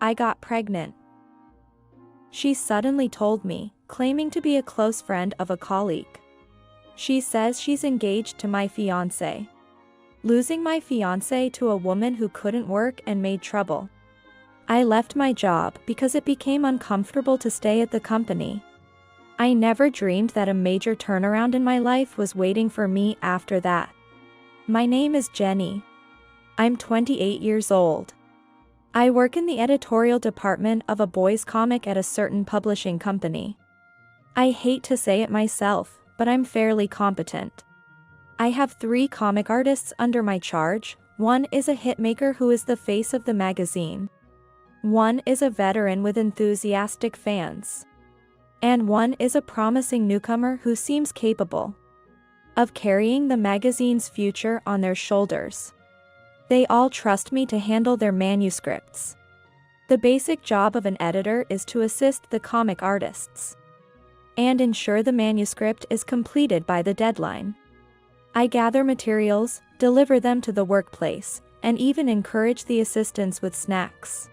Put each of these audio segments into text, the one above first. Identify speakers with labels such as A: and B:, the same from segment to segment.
A: I got pregnant. She suddenly told me, claiming to be a close friend of a colleague. She says she's engaged to my fiancé. Losing my fiancé to a woman who couldn't work and made trouble. I left my job because it became uncomfortable to stay at the company. I never dreamed that a major turnaround in my life was waiting for me after that. My name is Jenny. I'm 28 years old. I work in the editorial department of a boys' comic at a certain publishing company. I hate to say it myself, but I'm fairly competent. I have 3 comic artists under my charge. One is a hitmaker who is the face of the magazine. One is a veteran with enthusiastic fans. And one is a promising newcomer who seems capable of carrying the magazine's future on their shoulders. They all trust me to handle their manuscripts. The basic job of an editor is to assist the comic artists and ensure the manuscript is completed by the deadline. I gather materials, deliver them to the workplace, and even encourage the assistants with snacks.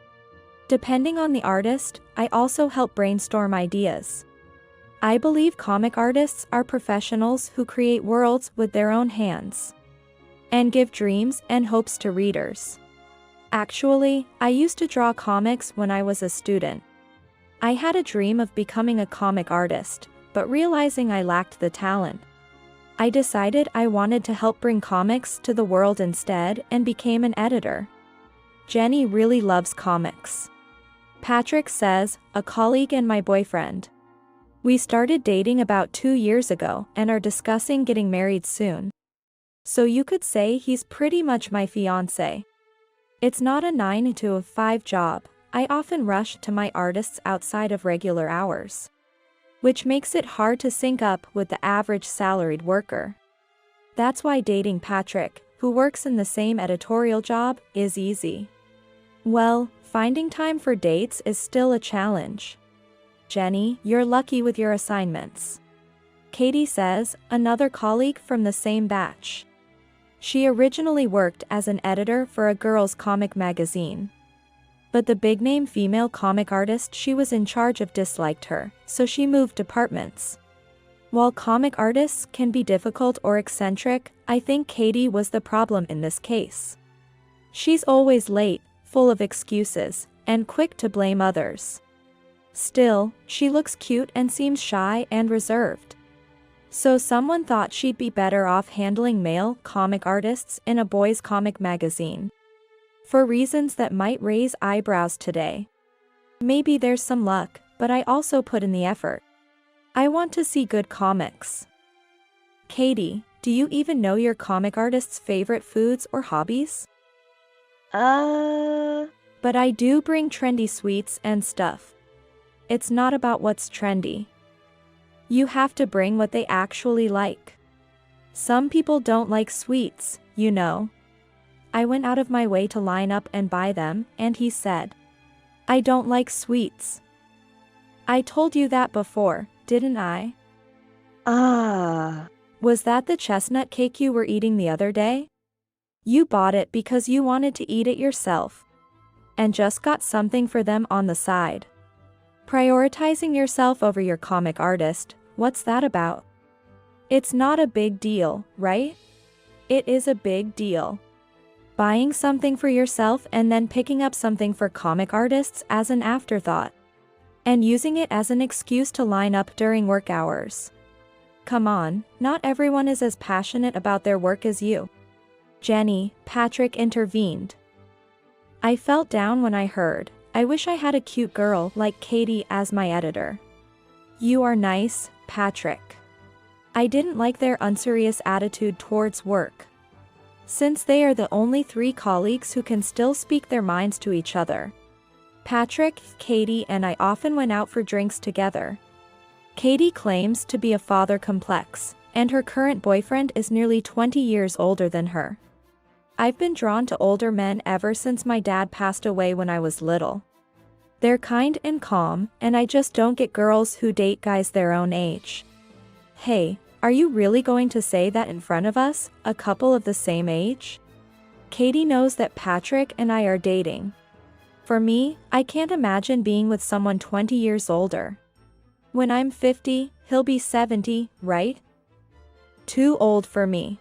A: Depending on the artist, I also help brainstorm ideas. I believe comic artists are professionals who create worlds with their own hands and give dreams and hopes to readers. Actually, I used to draw comics when I was a student. I had a dream of becoming a comic artist, but realizing I lacked the talent, I decided I wanted to help bring comics to the world instead and became an editor. Jenny really loves comics. Patrick says, a colleague and my boyfriend. We started dating about 2 years ago and are discussing getting married soon. So you could say he's pretty much my fiancé. It's not a 9 to 5 job. I often rush to my artists outside of regular hours, which makes it hard to sync up with the average salaried worker. That's why dating Patrick, who works in the same editorial job, is easy. Well, finding time for dates is still a challenge. Jenny, you're lucky with your assignments. Katie says, another colleague from the same batch. She originally worked as an editor for a girls' comic magazine. But the big-name female comic artist she was in charge of disliked her, so she moved departments. While comic artists can be difficult or eccentric, I think Katie was the problem in this case. She's always late, full of excuses, and quick to blame others. Still, she looks cute and seems shy and reserved. So someone thought she'd be better off handling male comic artists in a boys' comic magazine. For reasons that might raise eyebrows today. Maybe there's some luck, but I also put in the effort. I want to see good comics. Katie, do you even know your comic artist's favorite foods or hobbies? But I do bring trendy sweets and stuff. It's not about what's trendy. You have to bring what they actually like. Some people don't like sweets, you know. I went out of my way to line up and buy them, and he said, I don't like sweets. I told you that before, didn't I? Was that the chestnut cake you were eating the other day? You bought it because you wanted to eat it yourself. And just got something for them on the side. Prioritizing yourself over your comic artist, what's that about? It's not a big deal, right? It is a big deal. Buying something for yourself and then picking up something for comic artists as an afterthought. And using it as an excuse to line up during work hours. Come on, not everyone is as passionate about their work as you. Jenny, Patrick intervened. I felt down when I heard, I wish I had a cute girl like Katie as my editor. You are nice, Patrick. I didn't like their unserious attitude towards work. Since they are the only 3 colleagues who can still speak their minds to each other. Patrick, Katie and I often went out for drinks together. Katie claims to be a father complex, and her current boyfriend is nearly 20 years older than her. I've been drawn to older men ever since my dad passed away when I was little. They're kind and calm, and I just don't get girls who date guys their own age. Hey, are you really going to say that in front of us, a couple of the same age? Katie knows that Patrick and I are dating. For me, I can't imagine being with someone 20 years older. When I'm 50, he'll be 70, right? Too old for me.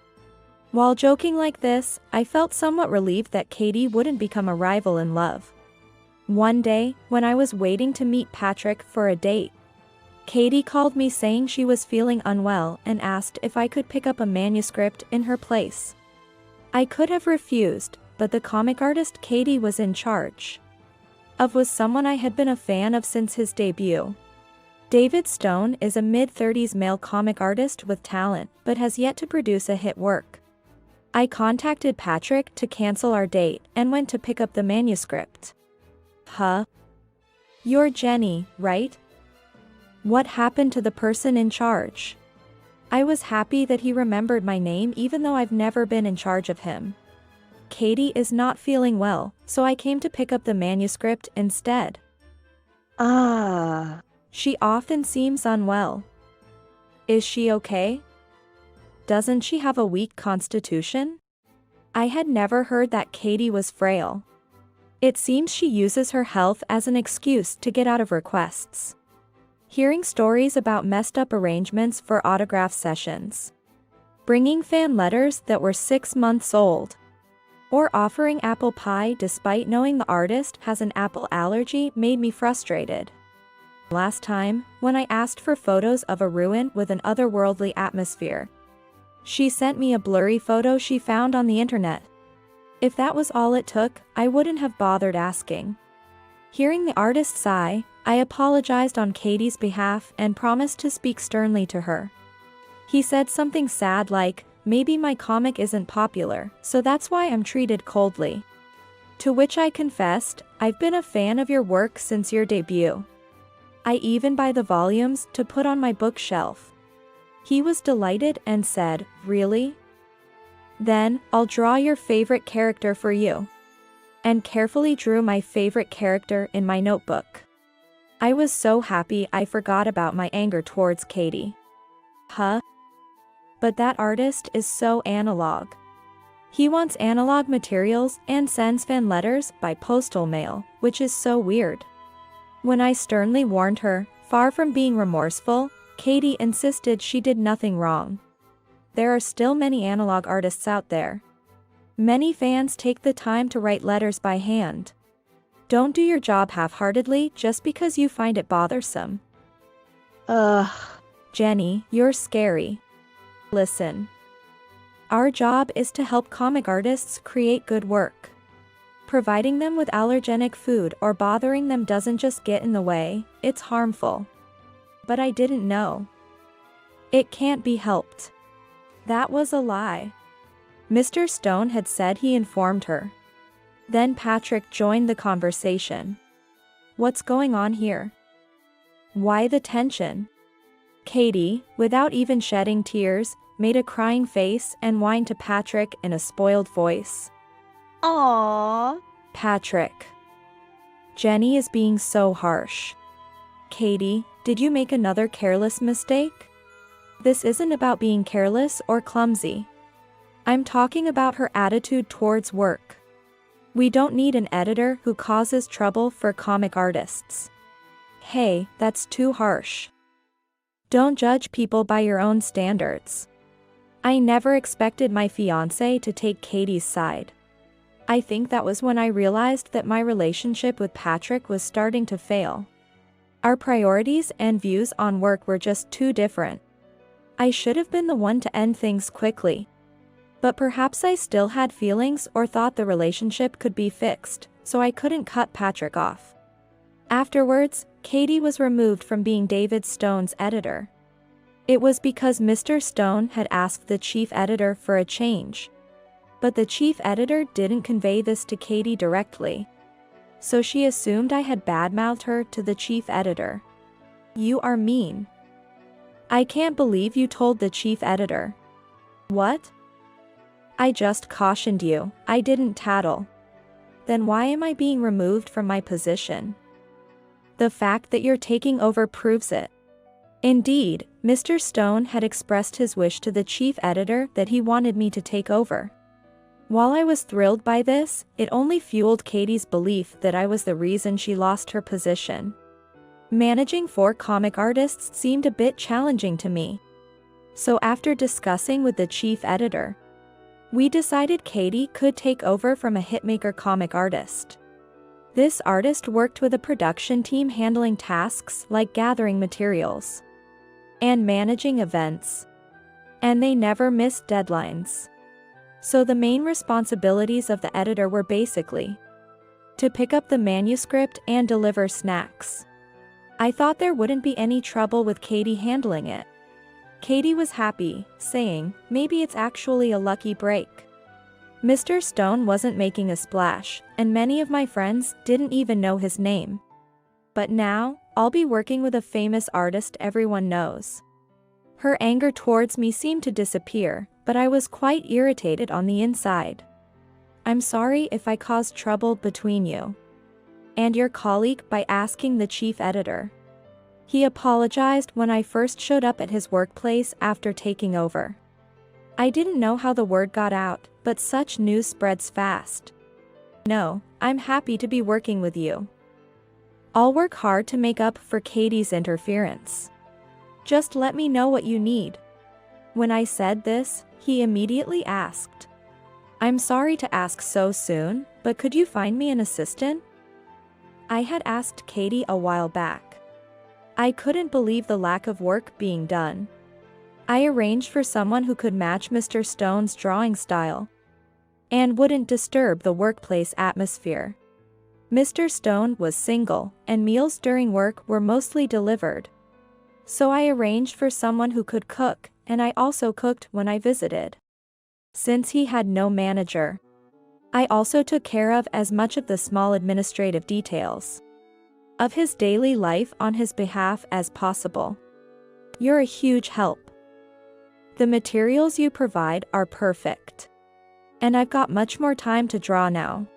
A: While joking like this, I felt somewhat relieved that Katie wouldn't become a rival in love. One day, when I was waiting to meet Patrick for a date, Katie called me saying she was feeling unwell and asked if I could pick up a manuscript in her place. I could have refused, but the comic artist Katie was in charge of was someone I had been a fan of since his debut. David Stone is a mid-30s male comic artist with talent, but has yet to produce a hit work. I contacted Patrick to cancel our date and went to pick up the manuscript. Huh? You're Jenny, right? What happened to the person in charge? I was happy that he remembered my name even though I've never been in charge of him. Katie is not feeling well, so I came to pick up the manuscript instead. She often seems unwell. Is she okay? Doesn't she have a weak constitution? I had never heard that Katie was frail. It seems she uses her health as an excuse to get out of requests. Hearing stories about messed up arrangements for autograph sessions, bringing fan letters that were 6 months old, or offering apple pie despite knowing the artist has an apple allergy made me frustrated. Last time, when I asked for photos of a ruin with an otherworldly atmosphere, she sent me a blurry photo she found on the internet. If that was all it took, I wouldn't have bothered asking. Hearing the artist sigh, I apologized on Katie's behalf and promised to speak sternly to her. He said something sad like, "Maybe my comic isn't popular, so that's why I'm treated coldly." To which I confessed, "I've been a fan of your work since your debut. I even buy the volumes to put on my bookshelf." He was delighted and said, "Really? Then, I'll draw your favorite character for you." And carefully drew my favorite character in my notebook. I was so happy I forgot about my anger towards Katie. Huh? But that artist is so analog. He wants analog materials and sends fan letters by postal mail, which is so weird. When I sternly warned her, far from being remorseful, Katie insisted she did nothing wrong. There are still many analog artists out there. Many fans take the time to write letters by hand. Don't do your job half-heartedly just because you find it bothersome. Jenny, you're scary. Listen. Our job is to help comic artists create good work. Providing them with allergenic food or bothering them doesn't just get in the way, it's harmful. But I didn't know. It can't be helped. That was a lie. Mr. Stone had said he informed her. Then Patrick joined the conversation. What's going on here? Why the tension? Katie, without even shedding tears, made a crying face and whined to Patrick in a spoiled voice.
B: Aww.
A: Patrick. Jenny is being so harsh. Katie, did you make another careless mistake? This isn't about being careless or clumsy. I'm talking about her attitude towards work. We don't need an editor who causes trouble for comic artists. Hey, that's too harsh. Don't judge people by your own standards. I never expected my fiancé to take Katie's side. I think that was when I realized that my relationship with Patrick was starting to fail. Our priorities and views on work were just too different. I should have been the one to end things quickly. But perhaps I still had feelings or thought the relationship could be fixed, so I couldn't cut Patrick off. Afterwards, Katie was removed from being David Stone's editor. It was because Mr. Stone had asked the chief editor for a change. But the chief editor didn't convey this to Katie directly. So she assumed I had badmouthed her to the chief editor. You are mean. I can't believe you told the chief editor. What? I just cautioned you, I didn't tattle. Then why am I being removed from my position? The fact that you're taking over proves it. Indeed, Mr. Stone had expressed his wish to the chief editor that he wanted me to take over. While I was thrilled by this, it only fueled Katie's belief that I was the reason she lost her position. Managing 4 comic artists seemed a bit challenging to me. So after discussing with the chief editor, we decided Katie could take over from a hitmaker comic artist. This artist worked with a production team handling tasks like gathering materials and managing events, and they never missed deadlines. So the main responsibilities of the editor were basically to pick up the manuscript and deliver snacks. I thought there wouldn't be any trouble with Katie handling it. Katie was happy, saying, "Maybe it's actually a lucky break." Mr. Stone wasn't making a splash, and many of my friends didn't even know his name. But now, I'll be working with a famous artist everyone knows. Her anger towards me seemed to disappear, but I was quite irritated on the inside. "I'm sorry if I caused trouble between you and your colleague by asking the chief editor." He apologized when I first showed up at his workplace after taking over. I didn't know how the word got out, but such news spreads fast. "No, I'm happy to be working with you. I'll work hard to make up for Katie's interference. Just let me know what you need." When I said this, he immediately asked, "I'm sorry to ask so soon, but could you find me an assistant?" I had asked Katie a while back. I couldn't believe the lack of work being done. I arranged for someone who could match Mr. Stone's drawing style and wouldn't disturb the workplace atmosphere. Mr. Stone was single, and meals during work were mostly delivered. So I arranged for someone who could cook, and I also cooked when I visited. Since he had no manager, I also took care of as much of the small administrative details of his daily life on his behalf as possible. You're a huge help. The materials you provide are perfect, and I've got much more time to draw now.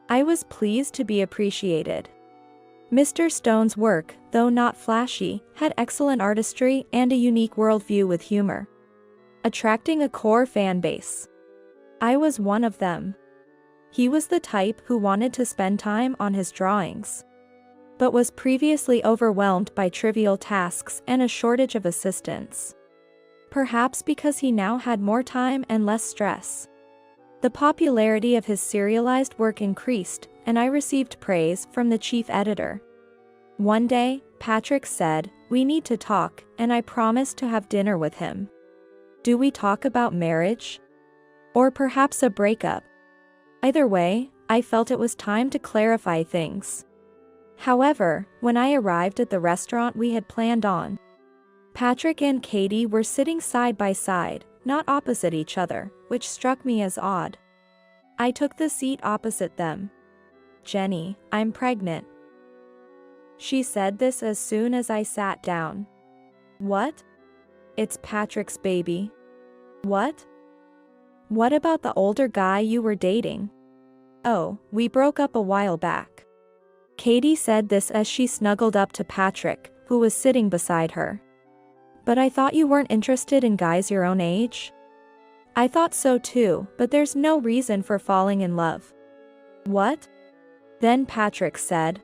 A: I was pleased to be appreciated. Mr. Stone's work, though not flashy, had excellent artistry and a unique worldview with humor, attracting a core fan base. I was one of them. He was the type who wanted to spend time on his drawings, but was previously overwhelmed by trivial tasks and a shortage of assistants. Perhaps because he now had more time and less stress. The popularity of his serialized work increased, and I received praise from the chief editor. One day, Patrick said, "We need to talk," and I promised to have dinner with him. Do we talk about marriage? Or perhaps a breakup? Either way, I felt it was time to clarify things. However, when I arrived at the restaurant we had planned on, Patrick and Katie were sitting side by side, not opposite each other, which struck me as odd. I took the seat opposite them. "Jenny, I'm pregnant." She said this as soon as I sat down. "What?" "It's Patrick's baby." "What?" "What about the older guy you were dating?" "Oh, we broke up a while back." Katie said this as she snuggled up to Patrick, who was sitting beside her. "But I thought you weren't interested in guys your own age?" "I thought so too, but there's no reason for falling in love." "What?" Then Patrick said,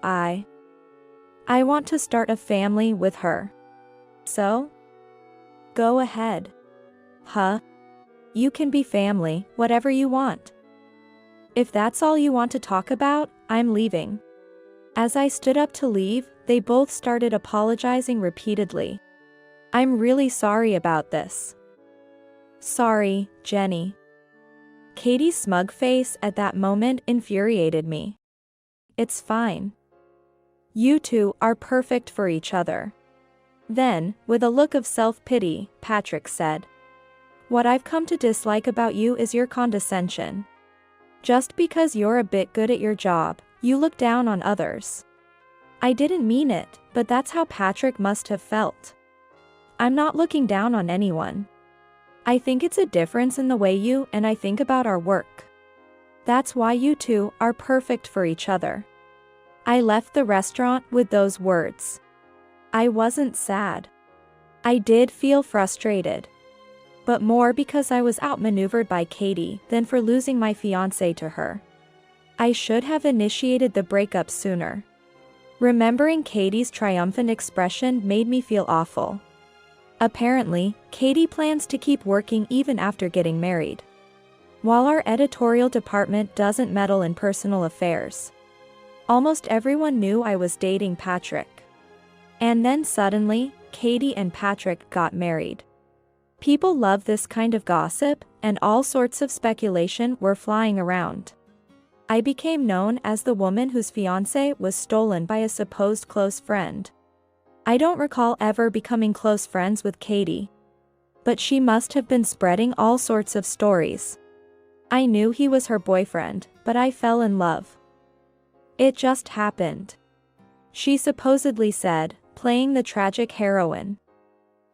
A: I want to start a family with her." "So? Go ahead." "Huh? You can be family, whatever you want. If that's all you want to talk about, I'm leaving." As I stood up to leave, they both started apologizing repeatedly. "I'm really sorry about this." "Sorry, Jenny." Katie's smug face at that moment infuriated me. "It's fine. You two are perfect for each other." Then, with a look of self-pity, Patrick said, "What I've come to dislike about you is your condescension. Just because you're a bit good at your job, you look down on others." I didn't mean it, but that's how Patrick must have felt. I'm not looking down on anyone. I think it's a difference in the way you and I think about our work. That's why you two are perfect for each other. I left the restaurant with those words. I wasn't sad. I did feel frustrated. but more because I was outmaneuvered by Katie than for losing my fiancé to her. I should have initiated the breakup sooner. Remembering Katie's triumphant expression made me feel awful. Apparently, Katie plans to keep working even after getting married. While our editorial department doesn't meddle in personal affairs. Almost everyone knew I was dating Patrick. And then suddenly, Katie and Patrick got married. People love this kind of gossip, and all sorts of speculation were flying around. I became known as the woman whose fiancé was stolen by a supposed close friend. I don't recall ever becoming close friends with Katie. But she must have been spreading all sorts of stories. I knew he was her boyfriend, but I fell in love. It just happened. She supposedly said, playing the tragic heroine.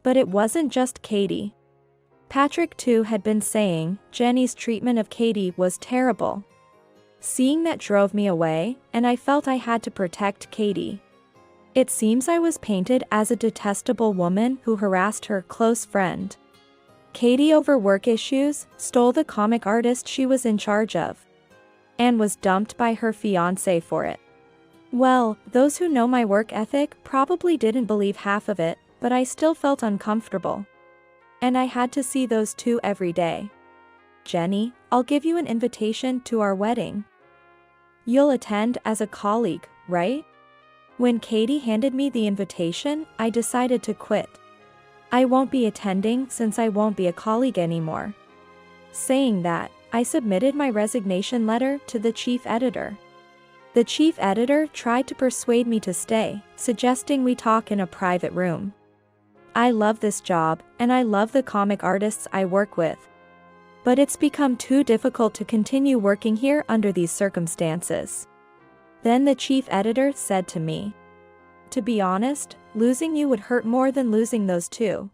A: But it wasn't just Katie. Patrick too had been saying Jenny's treatment of Katie was terrible. Seeing that drove me away, and I felt I had to protect Katie. It seems I was painted as a detestable woman who harassed her close friend. Katie, over work issues, stole the comic artist she was in charge of. And was dumped by her fiancé for it. Well, those who know my work ethic probably didn't believe half of it, but I still felt uncomfortable. And I had to see those two every day. Jenny, I'll give you an invitation to our wedding. You'll attend as a colleague, right? When Katie handed me the invitation, I decided to quit. I won't be attending since I won't be a colleague anymore. Saying that, I submitted my resignation letter to the chief editor. The chief editor tried to persuade me to stay, suggesting we talk in a private room. I love this job, and I love the comic artists I work with. But it's become too difficult to continue working here under these circumstances. Then the chief editor said to me, "To be honest, losing you would hurt more than losing those two.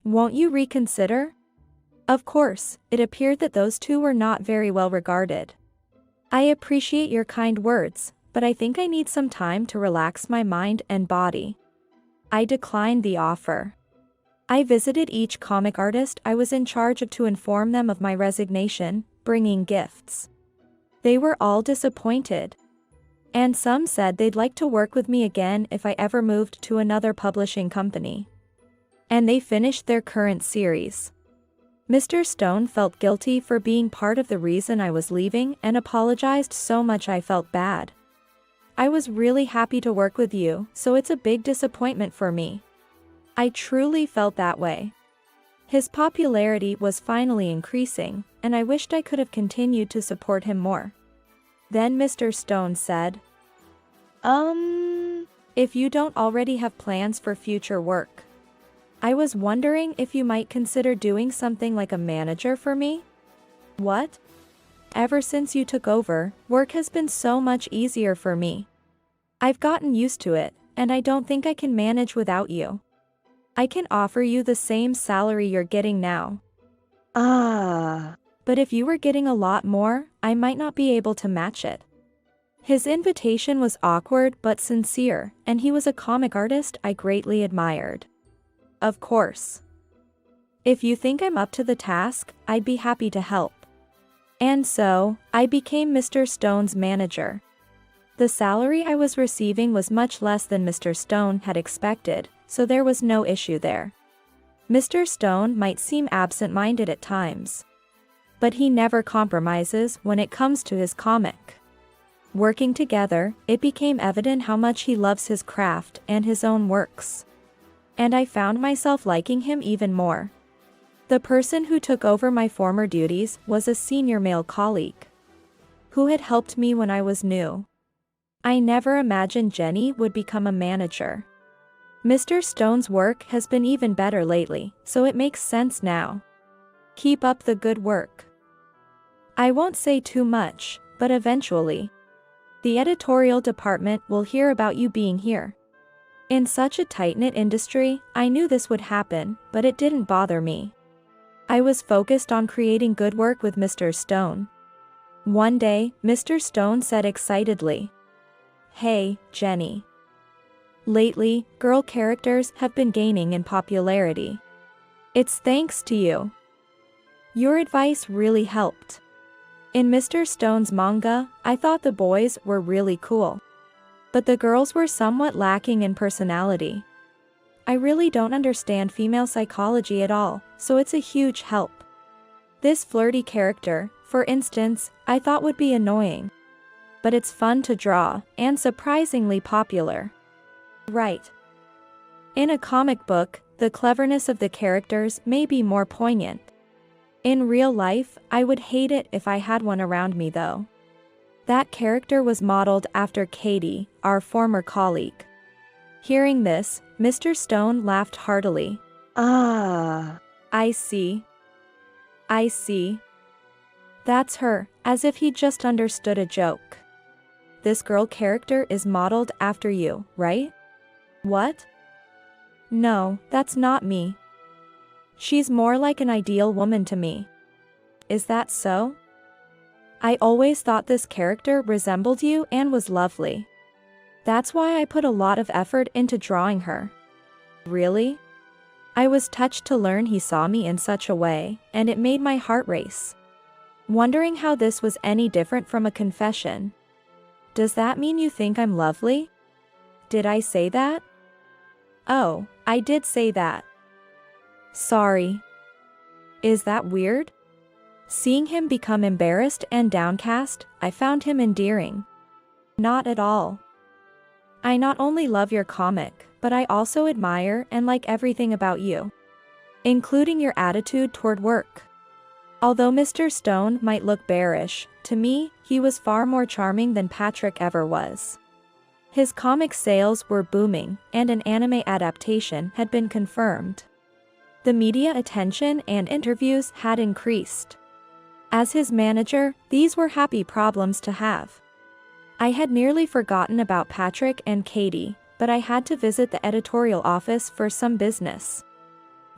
A: Won't you reconsider?" Of course, it appeared that those two were not very well regarded. I appreciate your kind words, but I think I need some time to relax my mind and body. I declined the offer. I visited each comic artist I was in charge of to inform them of my resignation, bringing gifts. They were all disappointed. And some said they'd like to work with me again if I ever moved to another publishing company. And they finished their current series. Mr. Stone felt guilty for being part of the reason I was leaving and apologized so much I felt bad. I was really happy to work with you, so it's a big disappointment for me. I truly felt that way. His popularity was finally increasing, and I wished I could have continued to support him more. Then Mr. Stone said, If you don't already have plans for future work, I was wondering if you might consider doing something like a manager for me?" "What?" "Ever since you took over, work has been so much easier for me. I've gotten used to it, and I don't think I can manage without you. I can offer you the same salary you're getting now. But if you were getting a lot more, I might not be able to match it." His invitation was awkward but sincere, and he was a comic artist I greatly admired. "Of course. If you think I'm up to the task, I'd be happy to help." And so, I became Mr. Stone's manager. The salary I was receiving was much less than Mr. Stone had expected, so there was no issue there. Mr. Stone might seem absent-minded at times. But he never compromises when it comes to his comic. Working together, it became evident how much he loves his craft and his own works. And I found myself liking him even more. The person who took over my former duties was a senior male colleague, who had helped me when I was new. I never imagined Jenny would become a manager. Mr. Stone's work has been even better lately, so it makes sense now. Keep up the good work. I won't say too much, but eventually, the editorial department will hear about you being here. In such a tight-knit industry, I knew this would happen, but it didn't bother me. I was focused on creating good work with Mr. Stone. One day, Mr. Stone said excitedly, "Hey, Jenny. Lately, girl characters have been gaining in popularity. It's thanks to you. Your advice really helped. In Mr. Stone's manga, I thought the boys were really cool. But the girls were somewhat lacking in personality. I really don't understand female psychology at all, so it's a huge help. This flirty character, for instance, I thought would be annoying. But it's fun to draw, and surprisingly popular. Right. In a comic book, the cleverness of the characters may be more poignant. In real life, I would hate it if I had one around me though. That character was modeled after Katie, our former colleague. Hearing this, Mr. Stone laughed heartily.
B: Ah.
A: I see. I see. That's her, as if he just understood a joke. This girl character is modeled after you, right? What? No, that's not me. She's more like an ideal woman to me. Is that so? I always thought this character resembled you and was lovely. That's why I put a lot of effort into drawing her. Really? I was touched to learn he saw me in such a way, and it made my heart race. Wondering how this was any different from a confession. Does that mean you think I'm lovely? Did I say that? Oh, I did say that. Sorry. Is that weird? Seeing him become embarrassed and downcast, I found him endearing. Not at all. I not only love your comic, but I also admire and like everything about you. Including your attitude toward work. Although Mr. Stone might look bearish, to me, he was far more charming than Patrick ever was. His comic sales were booming, and an anime adaptation had been confirmed. The media attention and interviews had increased. As his manager, these were happy problems to have. I had nearly forgotten about Patrick and Katie, but I had to visit the editorial office for some business.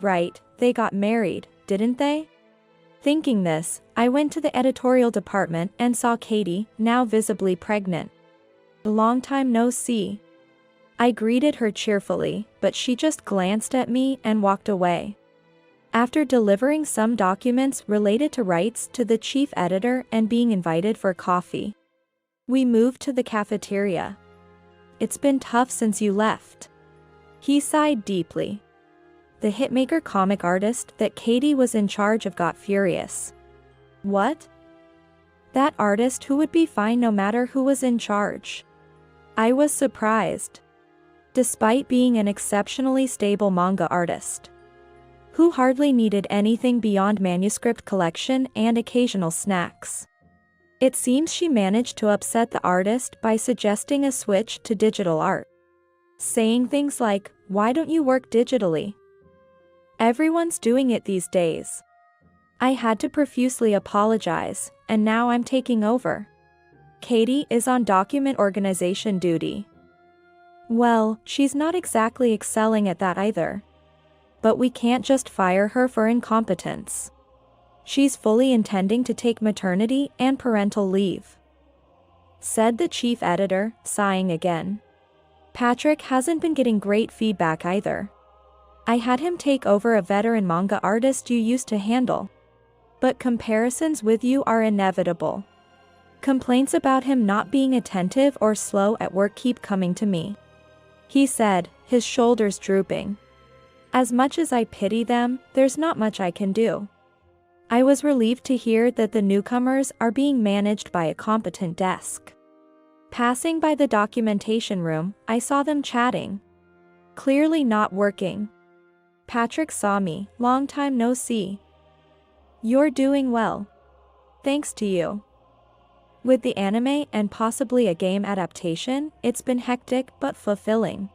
A: Right, they got married, didn't they? Thinking this, I went to the editorial department and saw Katie, now visibly pregnant. Long time no see. I greeted her cheerfully, but she just glanced at me and walked away. After delivering some documents related to rights to the chief editor and being invited for coffee, we moved to the cafeteria. It's been tough since you left. He sighed deeply. The hitmaker comic artist that Katie was in charge of got furious. What? That artist who would be fine no matter who was in charge. I was surprised. Despite being an exceptionally stable manga artist, who hardly needed anything beyond manuscript collection and occasional snacks. It seems she managed to upset the artist by suggesting a switch to digital art. Saying things like, "Why don't you work digitally? Everyone's doing it these days." I had to profusely apologize, and now I'm taking over. Katie is on document organization duty. Well, she's not exactly excelling at that either. But we can't just fire her for incompetence. She's fully intending to take maternity and parental leave, said the chief editor, sighing again. Patrick hasn't been getting great feedback either. I had him take over a veteran manga artist you used to handle. But comparisons with you are inevitable. Complaints about him not being attentive or slow at work keep coming to me, he said, his shoulders drooping. As much as I pity them, there's not much I can do. I was relieved to hear that the newcomers are being managed by a competent desk. Passing by the documentation room, I saw them chatting. Clearly not working. Patrick saw me, long time no see. You're doing well. Thanks to you. With the anime and possibly a game adaptation, it's been hectic but fulfilling.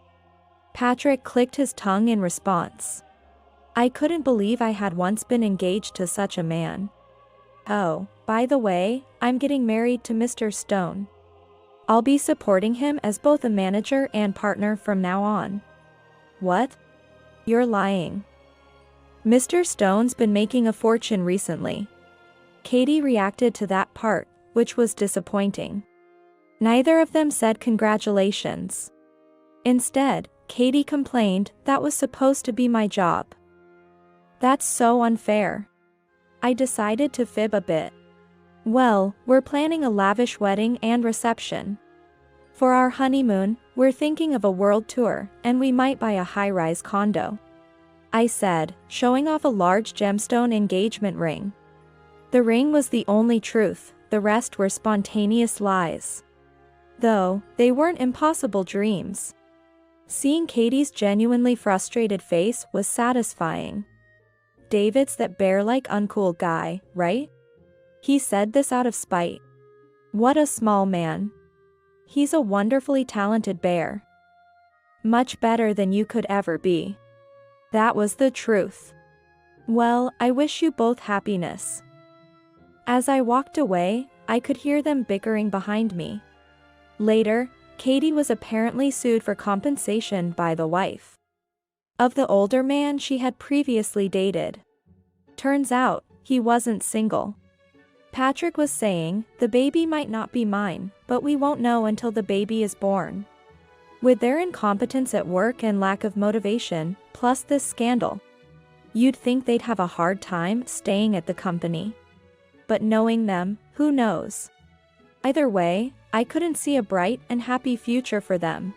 A: Patrick clicked his tongue in response. I couldn't believe I had once been engaged to such a man. Oh, by the way, I'm getting married to Mr. Stone. I'll be supporting him as both a manager and partner from now on. What? You're lying. Mr. Stone's been making a fortune recently. Katie reacted to that part, which was disappointing. Neither of them said congratulations. Instead, Katie complained, that was supposed to be my job. That's so unfair. I decided to fib a bit. Well, we're planning a lavish wedding and reception. For our honeymoon, we're thinking of a world tour, and we might buy a high-rise condo. I said, showing off a large gemstone engagement ring. The ring was the only truth, the rest were spontaneous lies. Though, they weren't impossible dreams. Seeing Katie's genuinely frustrated face was satisfying. David's that bear-like uncool guy, right? He said this out of spite. What a small man. He's a wonderfully talented bear. Much better than you could ever be. That was the truth. Well, I wish you both happiness. As I walked away, I could hear them bickering behind me. Later, Katie was apparently sued for compensation by the wife of the older man she had previously dated. Turns out, he wasn't single. Patrick was saying, the baby might not be mine, but we won't know until the baby is born. With their incompetence at work and lack of motivation, plus this scandal, you'd think they'd have a hard time staying at the company. But knowing them, who knows? Either way, I couldn't see a bright and happy future for them.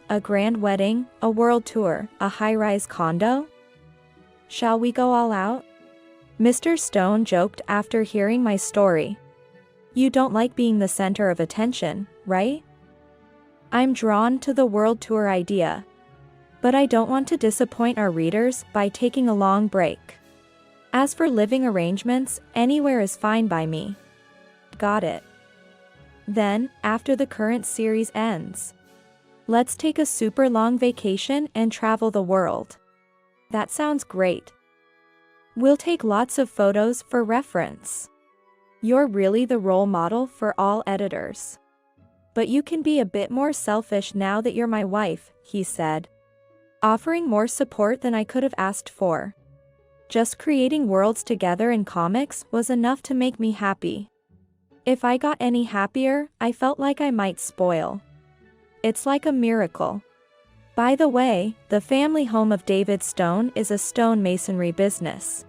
A: A grand wedding, a world tour, a high-rise condo? Shall we go all out? Mr. Stone joked after hearing my story. You don't like being the center of attention, right? I'm drawn to the world tour idea. But I don't want to disappoint our readers by taking a long break. As for living arrangements, anywhere is fine by me. Got it. Then, after the current series ends, let's take a super long vacation and travel the world. That sounds great. We'll take lots of photos for reference. You're really the role model for all editors. But you can be a bit more selfish now that you're my wife, he said, offering more support than I could have asked for. Just creating worlds together in comics was enough to make me happy. If I got any happier, I felt like I might spoil. It's like a miracle. By the way, the family home of David Stone is a stonemasonry business.